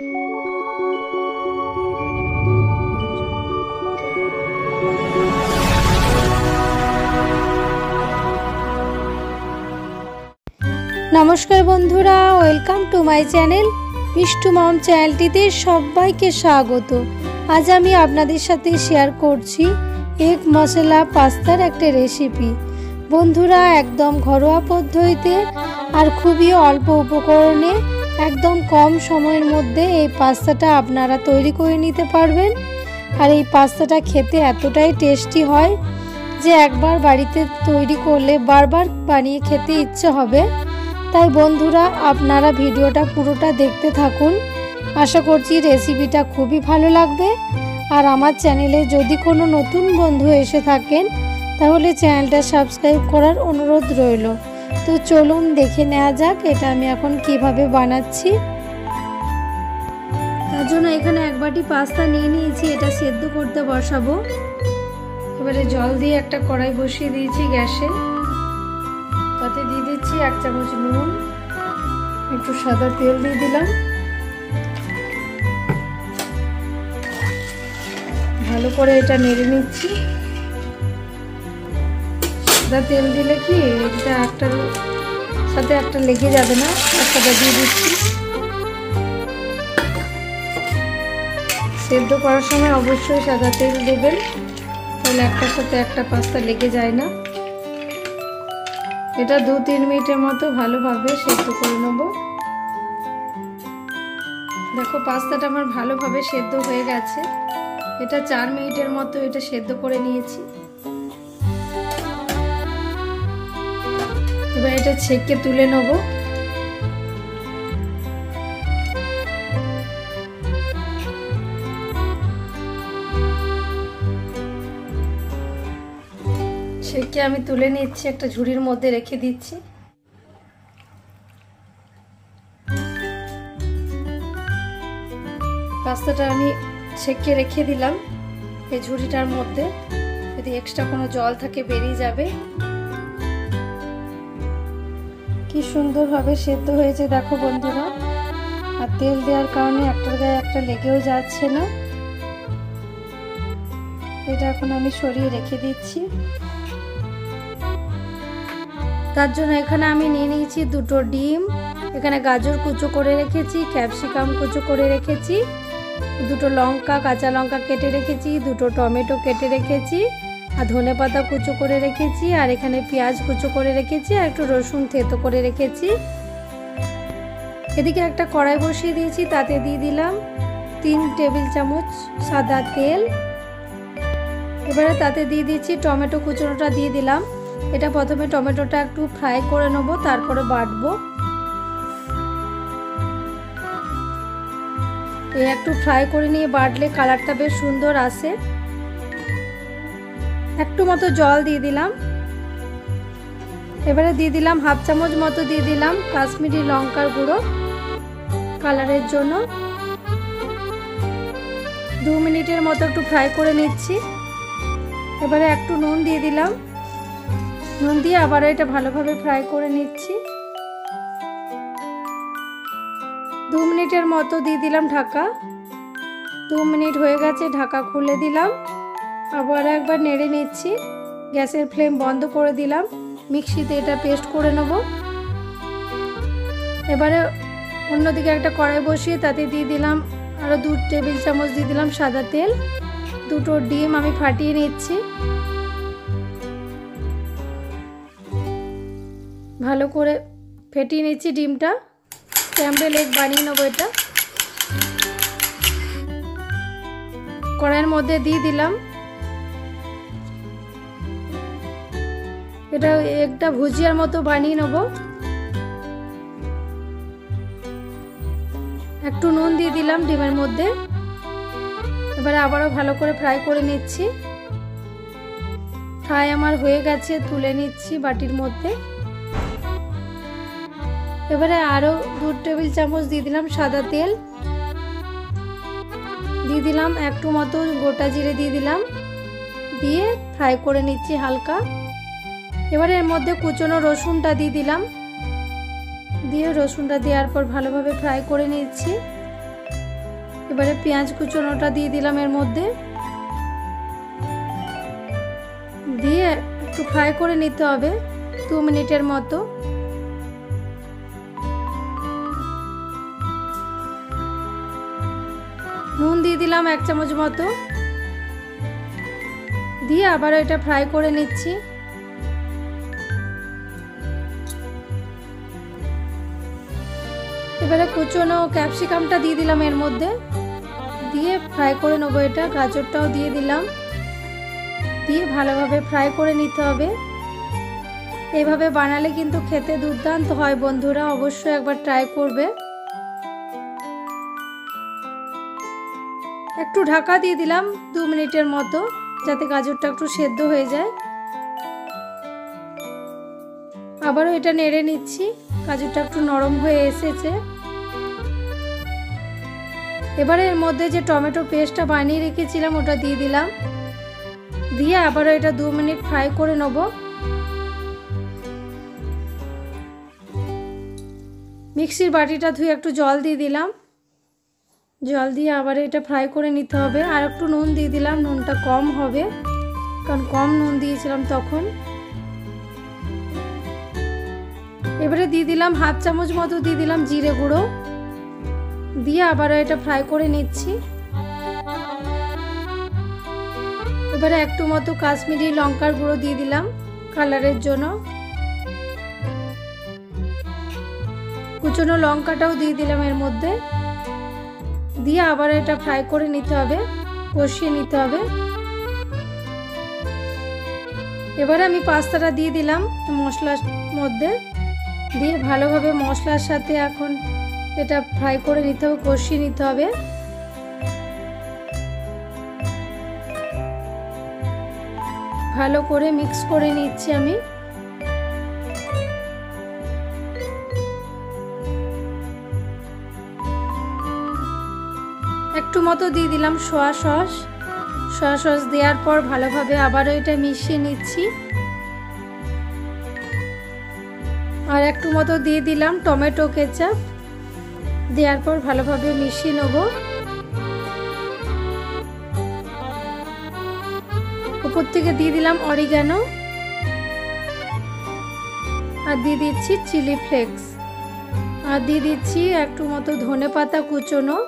नमस्कार बंधुरा welcome to my channel Mishtu मम चैनलটিতে সবাইকে স্বাগত। আজ আমি আপনাদের সাথে শেয়ার করছি এক মশলা পাস্তার একটা রেসিপি। বন্ধুরা একদম ঘরোয়া পদ্ধতিতে আর খুবই অল্প উপকরণে একদম কম সময়ের মধ্যে এই পাস্তাটা আপনারা তৈরি করে নিতে পারবেন। আর এই পাস্তাটা খেতে এতটাই টেস্টি হয় যে একবার বাড়িতে তৈরি করলে বারবার বানিয়ে খেতে ইচ্ছে হবে। তাই বন্ধুরা আপনারা ভিডিওটা পুরোটা দেখতে থাকুন। আশা করছি রেসিপিটা খুবই ভালো লাগবে। আর আমার চ্যানেলে যদি কোনো নতুন বন্ধু এসে থাকেন তাহলে চ্যানেলটা সাবস্ক্রাইব করার অনুরোধ রইল। তো চলুন দেখে নেওয়া যাক এটা আমি এখন কিভাবে বানাচ্ছি। তার জন্য এখানে এক বাটি পাস্তা নিয়ে নিয়েছি, এটা সেদ্ধ করতে বসাবো। এবারে জল দিয়ে একটা কড়াই বসিয়ে দিয়েছি গ্যাসে। তাতে দিয়ে দিচ্ছি 1 চামচ নুন, একটু সাদা তেল দিয়ে দিলাম। ভালো করে এটা নেড়ে নিচ্ছি। সাদা তেল দিলে কি এটা একটার সাথে একটা লেগে যাবে না। একটাটা দিয়ে দিচ্ছি। সেদ্ধ করার সময় অবশ্যই সাদা তেল দেবেন, তাহলে একটার সাথে একটা পাস্তা লেগে যায় না। এটা 2-3 মিনিটের মতো ভালোভাবে সেদ্ধ করে নেব। দেখো পাস্তাটা আমার ভালোভাবে সেদ্ধ হয়ে গেছে। এটা 4 মিনিটের মতো এটা সেদ্ধ করে নিয়েছি। এবার এটা ছেঁকে তুলে নেব। ছেঁকে আমি তুলে নিচ্ছি, একটা ঝুড়ির মধ্যে রেখে দিচ্ছি। পাস্তাটা আমি ছেঁকে রেখে দিলাম এই ঝুড়িটার মধ্যে। যদি এক্সট্রা কোনো জল থাকে বেরিয়ে যাবে। কি সুন্দরভাবে সেদ্ধ হয়েছে দেখো বন্ধুরা। আর তেল দেওয়ার কারণে একটার গায়ে একটা লেগেও যাচ্ছে না। এটা এখন আমি সরিয়ে রেখে দিচ্ছি। তার জন্য এখানে আমি নিয়ে নিয়েছি 2টো ডিম, এখানে গাজর কুচো করে রেখেছি, ক্যাপসিকাম কুচো করে রেখেছি, 2টো লঙ্কা কাঁচা লঙ্কা কেটে রেখেছি, 2টো টমেটো কেটে রেখেছি, আর ধনেপাতা কুচো করে রেখেছি, আর এখানে পেঁয়াজ কুচো করে রেখেছি, আর একটু রসুন থেতো করে রেখেছি। এদিকে একটা কড়াই বসিয়ে দিয়েছি, তাতে দিয়ে দিলাম 3 টেবিল চামচ সাদা তেল। এবারে তাতে দিয়ে দিচ্ছি টমেটো কুচোনোটা দিয়ে দিলাম। এটা প্রথমে টমেটোটা একটু ফ্রাই করে নেব, তারপরে বাটবো। এই একটু ফ্রাই করে নিয়ে বাটলে কালারটা বেশ সুন্দর আসে। একটু মতো জল দিয়ে দিলাম। এবারে দিয়ে দিলাম 1/2 চামচ মতো দিয়ে দিলাম কাশ্মীরি লঙ্কার গুঁড়ো কালারের জন্য। 2 মিনিটের মতো একটু ফ্রাই করে নিচ্ছি। এবারে একটু নুন দিয়ে দিলাম। নুন দিয়ে আবার এটা ভালোভাবে ফ্রাই করে নিচ্ছি। 2 মিনিটের মতো দিয়ে দিলাম ঢাকা। 2 মিনিট হয়ে গেছে, ঢাকা খুলে দিলাম। আবার একবার নেড়ে নিচ্ছি। গ্যাসের ফ্লেম বন্ধ করে দিলাম। মিক্সিতে এটা পেস্ট করে নেব। এবারে অন্যদিকে একটা কড়াই বসিয়ে তাতে দিয়ে দিলাম আরও 2 টেবিল চামচ দিয়ে দিলাম সাদা তেল। 2টো ডিম আমি ফাটিয়ে নিচ্ছি। ভালো করে ফেটিয়ে নিচ্ছি ডিমটা। স্ক্র্যাম্বল এগ বানিয়ে নেবো এটা। কড়াইয়ের মধ্যে দিয়ে দিলাম। এটা একটা ভুজিয়ার মতো বানিয়ে নেব। একটু নুন দিয়ে দিলাম ডিমের মধ্যে। এবারে আবারও ভালো করে ফ্রাই করে নিচ্ছি। ফ্রাই আমার হয়ে গেছে, তুলে নিচ্ছি বাটির মধ্যে। এবারে আরও 2 টেবিল চামচ দিয়ে দিলাম সাদা তেল। দিয়ে দিলাম একটু মতো গোটা জিরে দিয়ে দিলাম, দিয়ে ফ্রাই করে নিচ্ছি হালকা। এবারে এর মধ্যে কুচনো রসুনটা দিয়ে দিলাম। দিয়ে রসুনটা দেওয়ার পর ভালোভাবে ফ্রাই করে নিচ্ছি। এবারে পেঁয়াজ কুচোনোটা দিয়ে দিলাম এর মধ্যে, দিয়ে একটু ফ্রাই করে নিতে হবে 2 মিনিটের মতো। নুন দিয়ে দিলাম 1 চামচ মতো, দিয়ে আবার এটা ফ্রাই করে নিচ্ছি। এবারে কুচনো ক্যাপসিকামটা দিয়ে দিলাম এর মধ্যে, দিয়ে ফ্রাই করে নেবো এটা। গাজরটাও দিয়ে দিলাম, দিয়ে ভালোভাবে ফ্রাই করে নিতে হবে। এভাবে বানালে কিন্তু খেতে দুর্দান্ত হয় বন্ধুরা, অবশ্যই একবার ট্রাই করবে। একটু ঢাকা দিয়ে দিলাম 2 মিনিটের মতো, যাতে গাজরটা একটু সেদ্ধ হয়ে যায়। আবারও এটা নেড়ে নিচ্ছি, গাজরটা একটু নরম হয়ে এসেছে। এবারে এর মধ্যে যে টমেটো পেস্টটা বানিয়ে রেখেছিলাম ওটা দিয়ে দিলাম, দিয়ে আবারও এটা 2 মিনিট ফ্রাই করে নেব। মিক্সির বাটিটা ধুয়ে একটু জল দিয়ে দিলাম, জল দিয়ে আবার এটা ফ্রাই করে নিতে হবে। আর একটু নুন দিয়ে দিলাম, নুনটা কম হবে কারণ কম নুন দিয়েছিলাম তখন। এবারে দিয়ে দিলাম 1/2 চামচ মতো দিয়ে দিলাম জিরে গুঁড়ো, দিয়ে আবারও এটা ফ্রাই করে নিচ্ছি। এবারে একটু মতো কাশ্মীরি লঙ্কার গুঁড়ো দিয়ে দিলাম কালারের জন্য। কুচনো লঙ্কাটাও দিয়ে দিলাম এর মধ্যে, দিয়ে আবার এটা ফ্রাই করে নিতে হবে, কষিয়ে নিতে হবে। এবারে আমি পাস্তাটা দিয়ে দিলাম মশলার মধ্যে, দিয়ে ভালোভাবে মশলার সাথে এখন এটা ফ্রাই করে নিতে হবে, কষিয়ে নিতে হবে। ভালো করে মিক্স করে নিচ্ছি আমি। একটু মতো দিয়ে দিলাম সোয়া সস দেওয়ার পর ভালোভাবে আবারও এটা মিশিয়ে নিচ্ছি। আর একটু মতো দিয়ে দিলাম টমেটো কেচাপ, দেওয়ার পর ভালোভাবে মিশিয়ে নেব। উপর থেকে দিয়ে দিলাম অরিগানো, আর দিয়ে দিচ্ছি চিলি ফ্লেক্স, আর দিয়ে দিচ্ছি একটু মতো ধনেপাতা কুচোনো,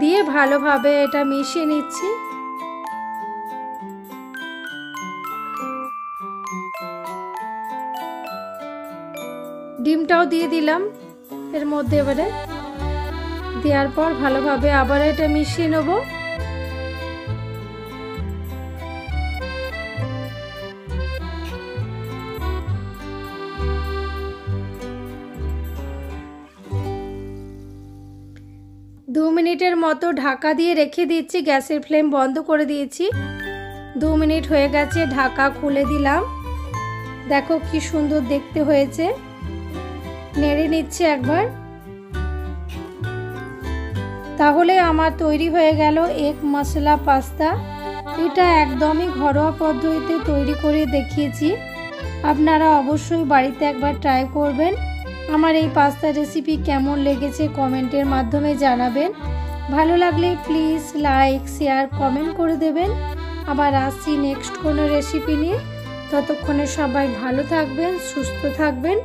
দিয়ে ভালোভাবে এটা মিশিয়ে নিচ্ছি। ডিমটাও দিয়ে দিলাম এর মধ্যে, এবারে দেওয়ার পর ভালোভাবে আবার এটা মিশিয়ে নেব। দু মিনিটের মতো ঢাকা দিয়ে রেখে দিচ্ছি, গ্যাসের ফ্লেম বন্ধ করে দিয়েছি। 2 মিনিট হয়ে গেছে, ঢাকা খুলে দিলাম। দেখো কি সুন্দর দেখতে হয়েছে, নেড়ে নিচ্ছে একবার। তাহলে আমার তৈরি হয়ে গেল এগ মশলা পাস্তা। এটা একদমই ঘরোয়া পদ্ধতিতে তৈরি করে দেখিয়েছি, আপনারা অবশ্যই বাড়িতে একবার ট্রাই করবেন। আমার এই পাস্তা রেসিপি কেমন লেগেছে কমেন্টের মাধ্যমে জানাবেন। ভালো লাগলে প্লিজ লাইক শেয়ার কমেন্ট করে দেবেন। আবার আসছি নেক্সট কোনো রেসিপি নিয়ে। ততক্ষণে সবাই ভালো থাকবেন, সুস্থ থাকবেন।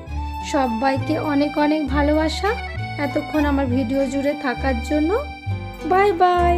সবাইকে অনেক অনেক ভালোবাসা এতক্ষণ আমার ভিডিও জুড়ে থাকার জন্য। Bye bye.